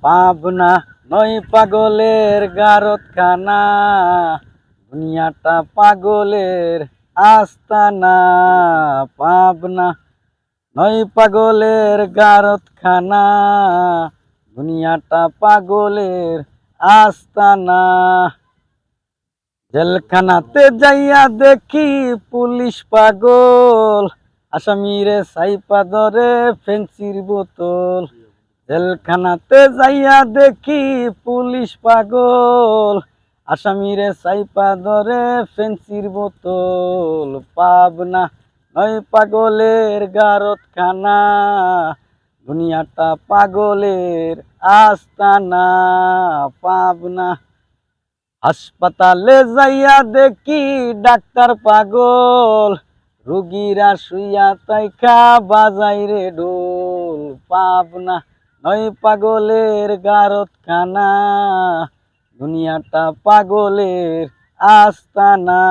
পাবনা নয় পাগলের গারতখানা, দুনিয়াটা পাগলের আস্তানা। পাবনা নয় পাগলের গারতখানা, দুনিয়াটা পাগলের আস্তানা। জেলখানাতে যাইয়া দেখি পুলিশ পাগল, আসামিরে সাইপা ধরে ফেন্সির বোতল। জেলখানাতে যাইয়া দেখি পুলিশ পাগল, আসামিরে সাইপা ধরে ফেন্সির বোতল। পাবনা নয় পাগলের গারতখানা, দুনিয়াটা পাগলের আস্তানা। পাবনা হাসপাতালে যাইয়া দেখি ডাক্তার পাগল, রুগীরা শুইয়া তাইকা বাজাই রে ঢোল। পাবনা নয় পাগলের গারতখানা, দুনিয়াটা পাগলের আস্তানা।